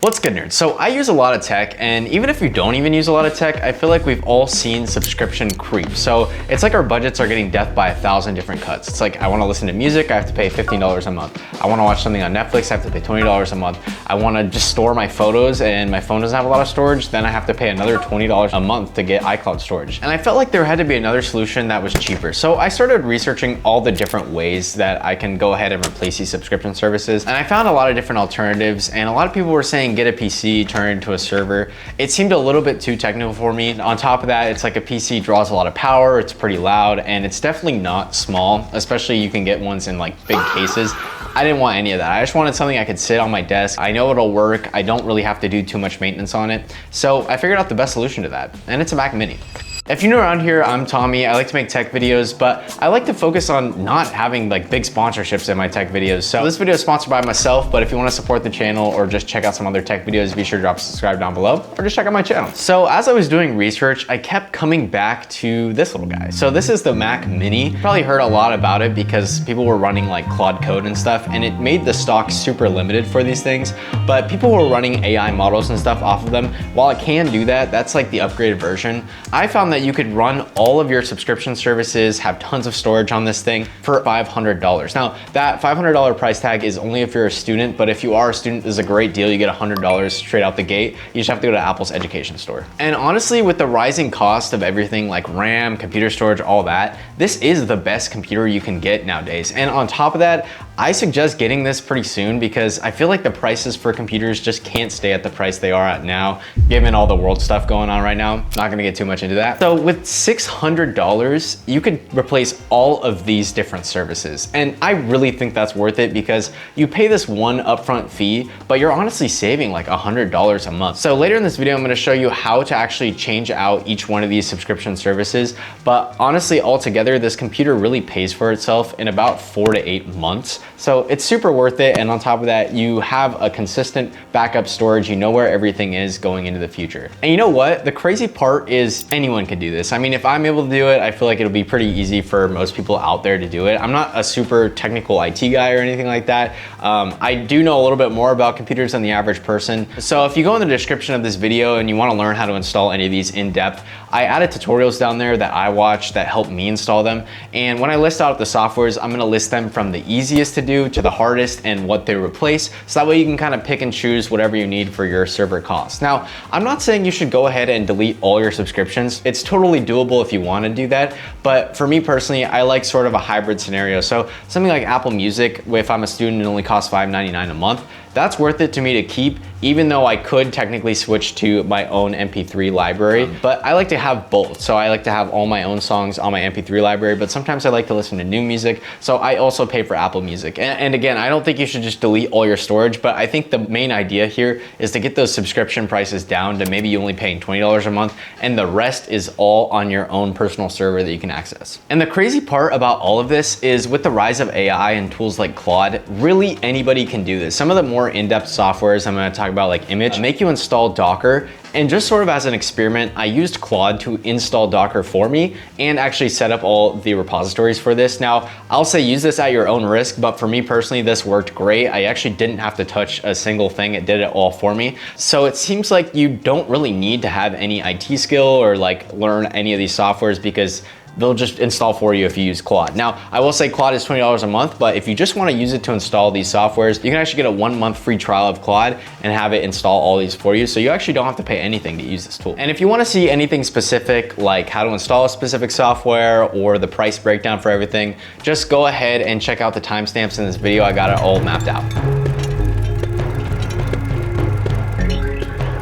What's good, nerds? So I use a lot of tech, and even if you don't even use a lot of tech, I feel like we've all seen subscription creep. So it's like our budgets are getting death by 1,000 different cuts. It's like I want to listen to music, I have to pay $15 a month. I want to watch something on Netflix, I have to pay $20 a month. I want to just store my photos and my phone doesn't have a lot of storage, then I have to pay another $20 a month to get iCloud storage. And I felt like there had to be another solution that was cheaper. So I started researching all the different ways that I can go ahead and replace these subscription services. And I found a lot of different alternatives, and a lot of people were saying get a PC, turn it into a server. It seemed a little bit too technical for me. On top of that, it's like a PC draws a lot of power, it's pretty loud, and it's definitely not small, especially you can get ones in like big cases. I didn't want any of that. I just wanted something I could sit on my desk. I know it'll work. I don't really have to do too much maintenance on it. So I figured out the best solution to that, and it's a Mac Mini. If you're new around here, I'm Tommy. I like to make tech videos, but I like to focus on not having like big sponsorships in my tech videos. So this video is sponsored by myself, but if you want to support the channel or just check out some other tech videos, be sure to drop a subscribe down below or just check out my channel. So as I was doing research, I kept coming back to this little guy. So this is the Mac Mini. You probably heard a lot about it because people were running like Claude code and stuff, and it made the stock super limited for these things, but people were running AI models and stuff off of them. While it can do that, that's like the upgraded version. I found that you could run all of your subscription services, have tons of storage on this thing for $500. Now, that $500 price tag is only if you're a student, but if you are a student, this is a great deal. You get $100 straight out the gate. You just have to go to Apple's education store. And honestly, with the rising cost of everything like RAM, computer storage, all that, this is the best computer you can get nowadays. And on top of that, I suggest getting this pretty soon because I feel like the prices for computers just can't stay at the price they are at now, given all the world stuff going on right now. Not gonna get too much into that. So with $600, you could replace all of these different services. And I really think that's worth it because you pay this one upfront fee, but you're honestly saving like $100 a month. So later in this video, I'm gonna show you how to actually change out each one of these subscription services. But honestly, altogether, this computer really pays for itself in about 4 to 8 months. So it's super worth it. And on top of that, you have a consistent backup storage. You know where everything is going into the future. And you know what? The crazy part is anyone can do this. I mean, if I'm able to do it, I feel like it'll be pretty easy for most people out there to do it. I'm not a super technical IT guy or anything like that. I do know a little bit more about computers than the average person. So if you go in the description of this video and you want to learn how to install any of these in depth, I added tutorials down there that I watched that helped me install them. And when I list out the softwares, I'm gonna list them from the easiest to do to the hardest and what they replace. So that way you can kind of pick and choose whatever you need for your server costs. Now, I'm not saying you should go ahead and delete all your subscriptions. It's totally doable if you want to do that. But for me personally, I like sort of a hybrid scenario. So something like Apple Music, if I'm a student, it only costs $5.99 a month. That's worth it to me to keep, even though I could technically switch to my own MP3 library, but I like to have both. So I like to have all my own songs on my MP3 library, but sometimes I like to listen to new music. So I also pay for Apple Music. And again, I don't think you should just delete all your storage, but I think the main idea here is to get those subscription prices down to maybe you only paying $20 a month, and the rest is all on your own personal server that you can access. And the crazy part about all of this is with the rise of AI and tools like Claude, really anybody can do this. Some of the more in-depth softwares I'm going to talk about, like Immich, make you install Docker. And just sort of as an experiment, I used Claude to install Docker for me and actually set up all the repositories for this. Now, I'll say use this at your own risk, but for me personally, this worked great. I actually didn't have to touch a single thing. It did it all for me. So it seems like you don't really need to have any IT skill or like learn any of these softwares because they'll just install for you if you use Claude. Now, I will say Claude is $20 a month, but if you just want to use it to install these softwares, you can actually get a 1-month free trial of Claude and have it install all these for you. So you actually don't have to pay anything to use this tool. And if you want to see anything specific, like how to install a specific software or the price breakdown for everything, just go ahead and check out the timestamps in this video. I got it all mapped out.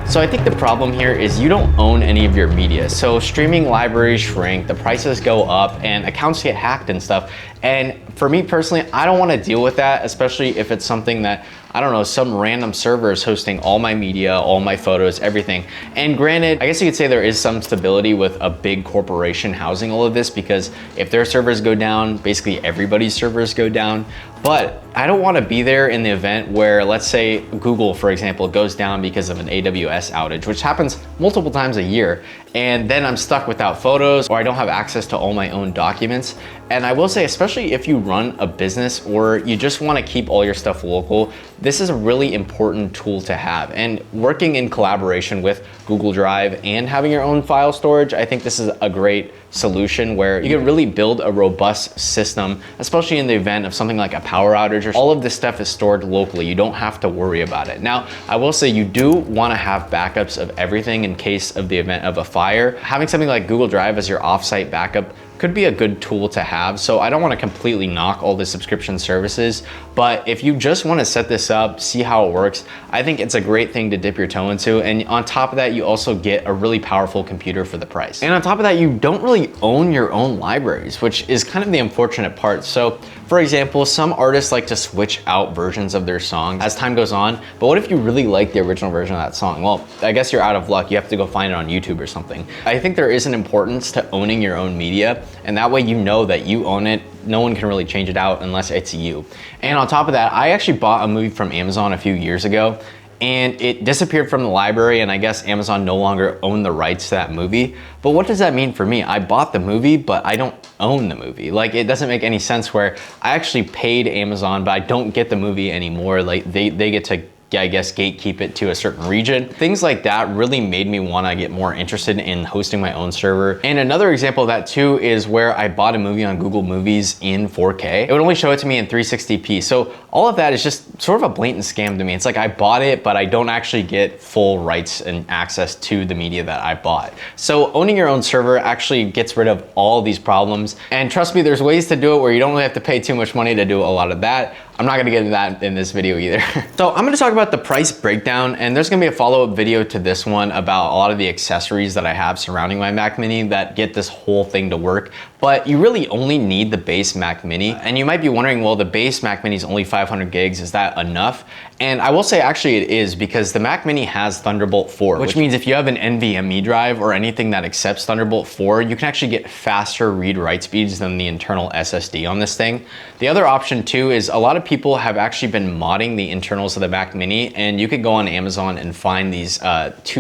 So I think the problem here is you don't own any of your media. So streaming libraries shrink, the prices go up, and accounts get hacked and stuff. And for me personally, I don't want to deal with that, especially if it's something that, I don't know, some random server is hosting all my media, all my photos, everything. And granted, I guess you could say there is some stability with a big corporation housing all of this because if their servers go down, basically everybody's servers go down. But I don't want to be there in the event where, let's say Google, for example, goes down because of an AWS outage, which happens multiple times a year. And then I'm stuck without photos, or I don't have access to all my own documents. And I will say, especially if you run a business or you just want to keep all your stuff local, this is a really important tool to have. And working in collaboration with Google Drive and having your own file storage, I think this is a great solution where you can really build a robust system, especially in the event of something like a power outage. All of this stuff is stored locally. You don't have to worry about it. Now, I will say you do want to have backups of everything in case of the event of a fire. Having something like Google Drive as your offsite backup could be a good tool to have. So I don't want to completely knock all the subscription services, but if you just want to set this up, see how it works, I think it's a great thing to dip your toe into. And on top of that, you also get a really powerful computer for the price. And on top of that, you don't really own your own libraries, which is kind of the unfortunate part. So for example, some artists like to switch out versions of their song as time goes on, but what if you really like the original version of that song? Well, I guess you're out of luck. You have to go find it on YouTube or something. I think there is an importance to owning your own media, and that way you know that you own it. No one can really change it out unless it's you. And on top of that, I actually bought a movie from Amazon a few years ago, and it disappeared from the library, and I guess Amazon no longer owned the rights to that movie. But what does that mean for me? I bought the movie, but I don't own the movie. Like, it doesn't make any sense where I actually paid Amazon, but I don't get the movie anymore. Like, they get to, I guess, gatekeep it to a certain region. Things like that really made me want to get more interested in hosting my own server. And another example of that too is where I bought a movie on Google Movies in 4K. It would only show it to me in 360p. So all of that is just sort of a blatant scam to me. It's like I bought it, but I don't actually get full rights and access to the media that I bought. So owning your own server actually gets rid of all these problems. And trust me, there's ways to do it where you don't really have to pay too much money to do a lot of that. I'm not gonna get into that in this video either. So I'm gonna talk about the price breakdown, and there's gonna be a follow-up video to this one about a lot of the accessories that I have surrounding my Mac Mini that get this whole thing to work. But you really only need the base Mac Mini. And you might be wondering, well, the base Mac Mini is only 500 gigs, is that enough? And I will say actually it is, because the Mac Mini has Thunderbolt 4, which means if you have an NVMe drive or anything that accepts Thunderbolt 4, you can actually get faster read-write speeds than the internal SSD on this thing. The other option too is a lot of people have actually been modding the internals of the Mac Mini, and you could go on Amazon and find these 2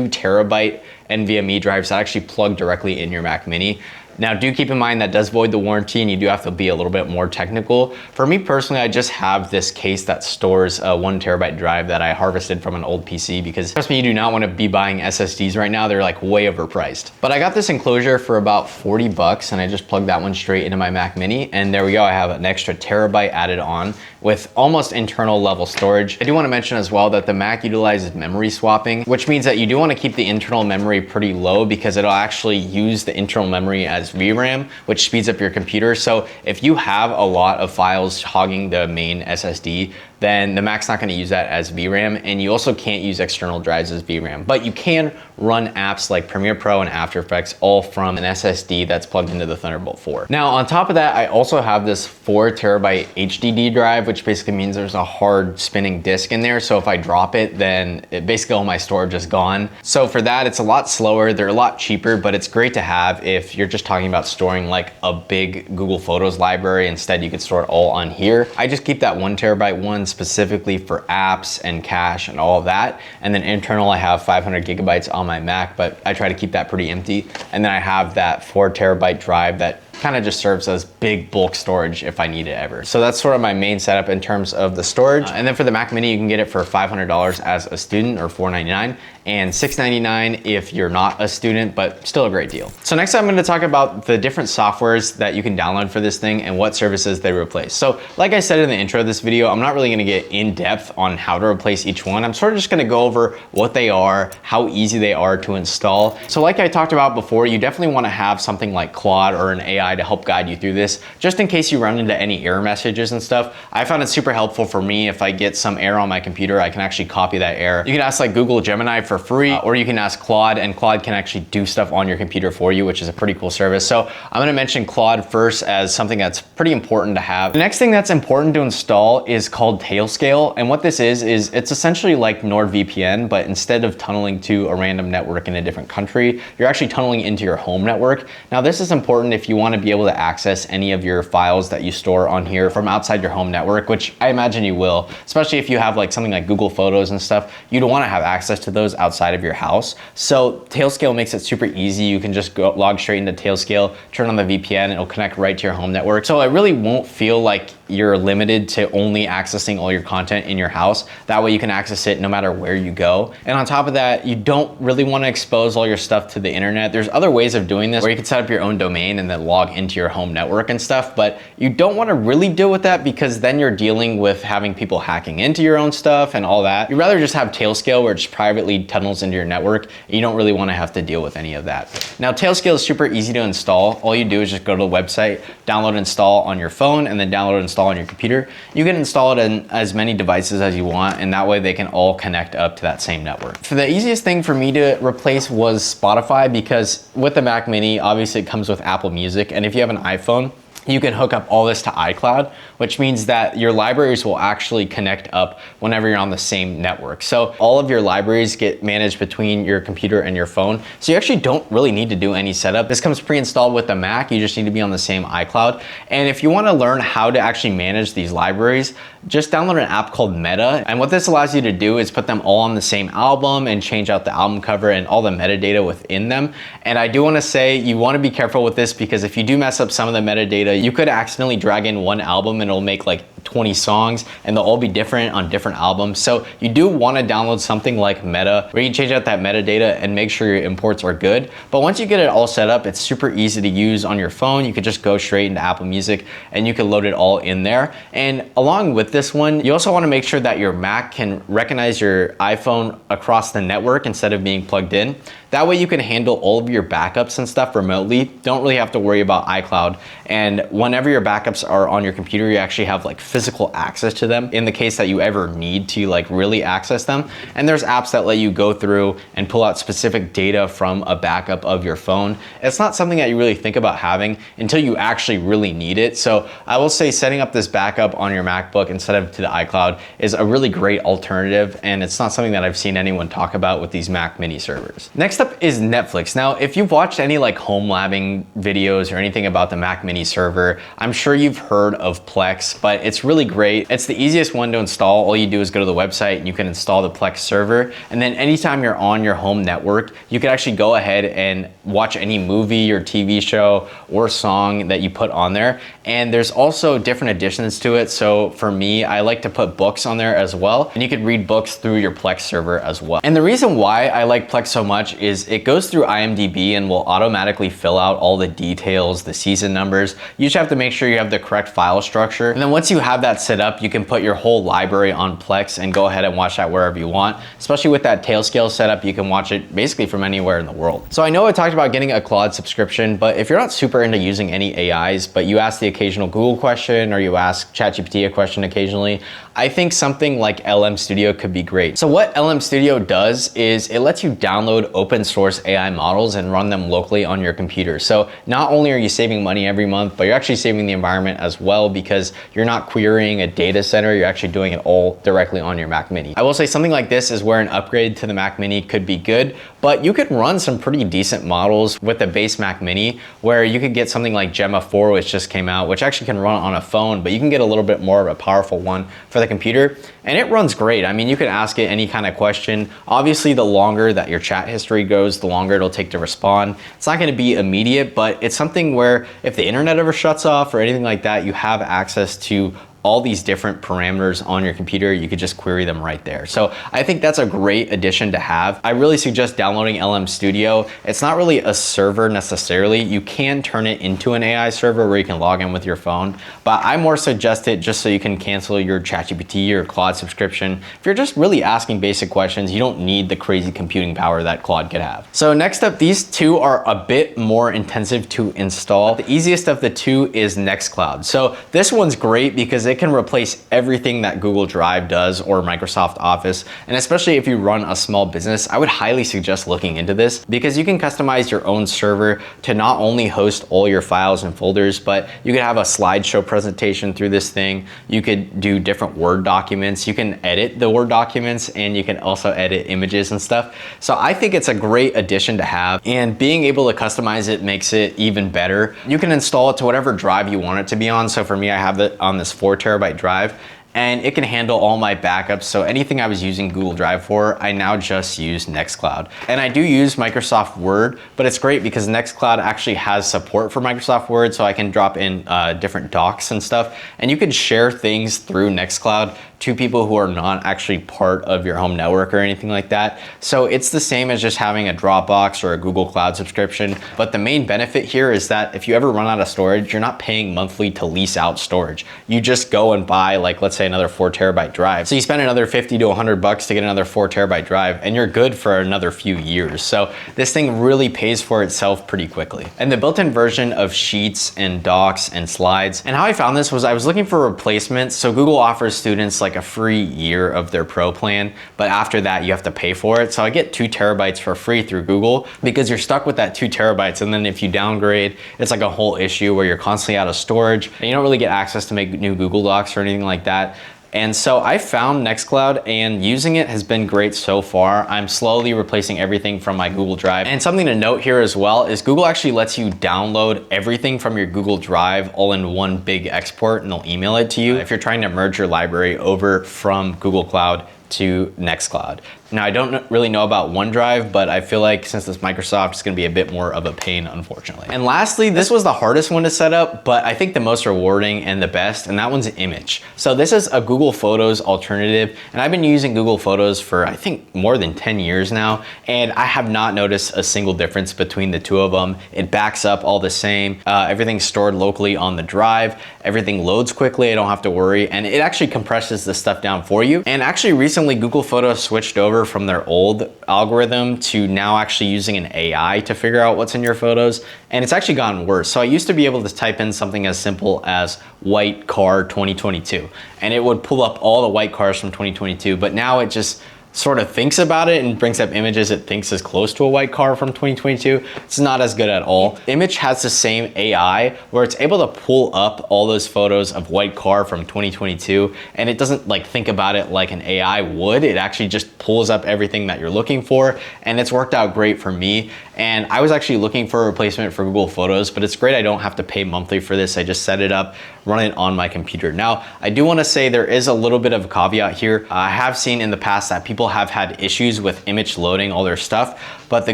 terabyte NVMe drives that actually plug directly in your Mac Mini. Now, do keep in mind that does void the warranty, and you do have to be a little bit more technical. For me personally, I just have this case that stores a 1 terabyte drive that I harvested from an old PC, because trust me, you do not want to be buying SSDs right now. They're like way overpriced. But I got this enclosure for about 40 bucks, and I just plugged that one straight into my Mac Mini, and there we go. I have an extra terabyte added on with almost internal level storage. I do want to mention as well that the Mac utilizes memory swapping, which means that you do want to keep the internal memory pretty low, because it'll actually use the internal memory as VRAM, which speeds up your computer. So if you have a lot of files hogging the main SSD, then the Mac's not going to use that as VRAM, and you also can't use external drives as VRAM. But you can run apps like Premiere Pro and After Effects all from an SSD that's plugged into the Thunderbolt 4. Now, on top of that, I also have this 4 terabyte HDD drive, which basically means there's a hard spinning disk in there. So if I drop it, then basically all my storage is gone. So for that, it's a lot slower. They're a lot cheaper, but it's great to have if you're just talking about storing like a big Google Photos library. Instead, you could store it all on here. I just keep that 1 terabyte one specifically for apps and cache and all of that. And then internal, I have 500 gigabytes on my Mac, but I try to keep that pretty empty. And then I have that 4 terabyte drive that kind of just serves as big bulk storage if I need it ever. So that's sort of my main setup in terms of the storage. And then for the Mac Mini, you can get it for $500 as a student, or $499, and $699 if you're not a student, but still a great deal. So next I'm going to talk about the different softwares that you can download for this thing and what services they replace. So like I said in the intro of this video, I'm not really going to get in depth on how to replace each one. I'm sort of just going to go over what they are, how easy they are to install. So like I talked about before, you definitely want to have something like Claude or an AI to help guide you through this, just in case you run into any error messages and stuff. I found it super helpful for me. If I get some error on my computer, I can actually copy that error. You can ask like Google Gemini for free, or you can ask Claude, and Claude can actually do stuff on your computer for you, which is a pretty cool service. So I'm gonna mention Claude first as something that's pretty important to have. The next thing that's important to install is called Tailscale. And what this is it's essentially like NordVPN, but instead of tunneling to a random network in a different country, you're actually tunneling into your home network. Now this is important if you want to to be able to access any of your files that you store on here from outside your home network, which I imagine you will, especially if you have like something like Google Photos and stuff. You'd want to have access to those outside of your house. So Tailscale makes it super easy. You can just go log straight into Tailscale, turn on the VPN, and it'll connect right to your home network. So it really won't feel like you're limited to only accessing all your content in your house. That way you can access it no matter where you go. And on top of that, you don't really want to expose all your stuff to the internet. There's other ways of doing this where you can set up your own domain and then log into your home network and stuff, but you don't want to really deal with that because then you're dealing with having people hacking into your own stuff and all that. You'd rather just have Tailscale where it just privately tunnels into your network. You don't really want to have to deal with any of that. Now, Tailscale is super easy to install. All you do is just go to the website, download and install on your phone, and then download and install on your computer. You can install it in as many devices as you want, and that way they can all connect up to that same network. For the easiest thing for me to replace was Spotify, because with the Mac Mini, obviously it comes with Apple Music, and if you have an iPhone, you can hook up all this to iCloud, which means that your libraries will actually connect up whenever you're on the same network. So all of your libraries get managed between your computer and your phone. So you actually don't really need to do any setup. This comes pre-installed with the Mac. You just need to be on the same iCloud. And if you want to learn how to actually manage these libraries, just download an app called Meta. And what this allows you to do is put them all on the same album and change out the album cover and all the metadata within them. And I do want to say you want to be careful with this, because if you do mess up some of the metadata, you could accidentally drag in one album and it'll make like 20 songs and they'll all be different on different albums. So you do want to download something like Meta where you change out that metadata and make sure your imports are good. But once you get it all set up, it's super easy to use on your phone. You could just go straight into Apple Music and you can load it all in there. And along with this one, you also want to make sure that your Mac can recognize your iPhone across the network instead of being plugged in. That way you can handle all of your backups and stuff remotely. Don't really have to worry about iCloud. And whenever your backups are on your computer, you actually have like physical access to them in the case that you ever need to like really access them. And there's apps that let you go through and pull out specific data from a backup of your phone. It's not something that you really think about having until you actually really need it. So I will say setting up this backup on your MacBook instead of to the iCloud is a really great alternative. And it's not something that I've seen anyone talk about with these Mac Mini servers. Next up is Netflix. Now, if you've watched any like home labbing videos or anything about the Mac Mini server, I'm sure you've heard of Plex, but it's really great. It's the easiest one to install. All you do is go to the website and you can install the Plex server. And then anytime you're on your home network, you can actually go ahead and watch any movie or TV show or song that you put on there. And there's also different additions to it. So for me, I like to put books on there as well. And you can read books through your Plex server as well. And the reason why I like Plex so much is it goes through IMDb and will automatically fill out all the details, the season numbers. You just have to make sure you have the correct file structure. And then once you have that set up, you can put your whole library on Plex and go ahead and watch that wherever you want. Especially with that Tailscale setup, you can watch it basically from anywhere in the world. So I know I talked about getting a Claude subscription, but if you're not super into using any AIs, but you ask the occasional Google question or you ask ChatGPT a question occasionally, I think something like LM Studio could be great. So what LM Studio does is it lets you download open source AI models and run them locally on your computer. So not only are you saving money every month, but you're actually saving the environment as well, because you're not querying a data center, you're actually doing it all directly on your Mac Mini. I will say something like this is where an upgrade to the Mac Mini could be good, but you could run some pretty decent models with the base Mac Mini, where you could get something like Gemma 4, which just came out, which actually can run on a phone, but you can get a little bit more of a powerful one for the computer, and it runs great. I mean, you can ask it any kind of question. Obviously, the longer that your chat history goes, the longer it'll take to respond. It's not gonna be immediate, but it's something where if the internet ever shuts off or anything like that, you have access to all these different parameters on your computer. You could just query them right there. So I think that's a great addition to have. I really suggest downloading LM Studio. It's not really a server necessarily. You can turn it into an AI server where you can log in with your phone, but I more suggest it just so you can cancel your ChatGPT or Claude subscription. If you're just really asking basic questions, you don't need the crazy computing power that Claude could have. So next up, these two are a bit more intensive to install. The easiest of the two is Nextcloud. So this one's great because it can replace everything that Google Drive does or Microsoft Office. And especially if you run a small business, I would highly suggest looking into this because you can customize your own server to not only host all your files and folders, but you could have a slideshow presentation through this thing. You could do different Word documents. You can edit the Word documents and you can also edit images and stuff. So I think it's a great addition to have, and being able to customize it makes it even better. You can install it to whatever drive you want it to be on. So for me, I have it on this 4TB drive, and it can handle all my backups. So anything I was using Google Drive for, I now just use Nextcloud. And I do use Microsoft Word, but it's great because Nextcloud actually has support for Microsoft Word, so I can drop in different docs and stuff. And you can share things through Nextcloud to people who are not actually part of your home network or anything like that. So it's the same as just having a Dropbox or a Google Cloud subscription. But the main benefit here is that if you ever run out of storage, you're not paying monthly to lease out storage. You just go and buy, like, let's say another 4TB drive. So you spend another 50 to $100 to get another 4TB drive, and you're good for another few years. So this thing really pays for itself pretty quickly. And the built-in version of Sheets and Docs and Slides. And how I found this was I was looking for replacements. So Google offers students like a free year of their Pro plan, but after that you have to pay for it. So I get 2 TB for free through Google because you're stuck with that 2 TB, and then if you downgrade, it's like a whole issue where you're constantly out of storage and you don't really get access to make new Google Docs or anything like that. And so I found Nextcloud, and using it has been great so far. I'm slowly replacing everything from my Google Drive. And something to note here as well is Google actually lets you download everything from your Google Drive all in one big export, and they'll email it to you if you're trying to merge your library over from Google Cloud to Nextcloud. Now, I don't really know about OneDrive, but I feel like since it's Microsoft, it's gonna be a bit more of a pain, unfortunately. And lastly, this was the hardest one to set up, but I think the most rewarding and the best, and that one's Immich. So this is a Google Photos alternative, and I've been using Google Photos for, I think, more than 10 years now, and I have not noticed a single difference between the two of them. It backs up all the same. Everything's stored locally on the drive. Everything loads quickly, I don't have to worry, and it actually compresses the stuff down for you. And actually recently, Google Photos switched over from their old algorithm to now actually using an AI to figure out what's in your photos, and it's actually gotten worse. So I used to be able to type in something as simple as white car 2022, and it would pull up all the white cars from 2022, but now it just sort of thinks about it and brings up images it thinks is close to a white car from 2022. It's not as good at all. Immich has the same AI where it's able to pull up all those photos of white car from 2022, and it doesn't like think about it like an AI would. It actually just pulls up everything that you're looking for, and it's worked out great for me. And I was actually looking for a replacement for Google Photos, but it's great I don't have to pay monthly for this. I just set it up, run it on my computer. Now, I do want to say there is a little bit of a caveat here. I have seen in the past that people have had issues with Immich loading all their stuff, but the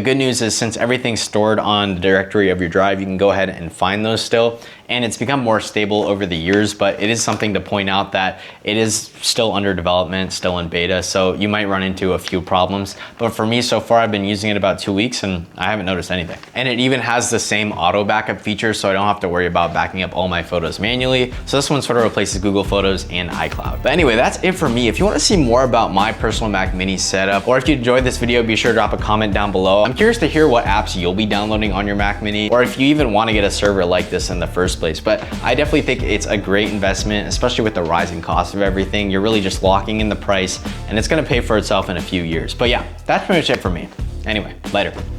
good news is since everything's stored on the directory of your drive, you can go ahead and find those still, and it's become more stable over the years. But it is something to point out that it is still under development, still in beta, so you might run into a few problems. But for me, so far, I've been using it about 2 weeks and I haven't noticed anything. And it even has the same auto backup feature, so I don't have to worry about backing up all my photos manually. So this one sort of replaces Google Photos and iCloud. But anyway, that's it for me. If you want to see more about my personal Mac Mini setup, or if you enjoyed this video, be sure to drop a comment down below. I'm curious to hear what apps you'll be downloading on your Mac Mini, or if you even want to get a server like this in the first place. But I definitely think it's a great investment, especially with the rising cost of everything. You're really just locking in the price, and it's going to pay for itself in a few years. But yeah, that's pretty much it for me. Anyway, later.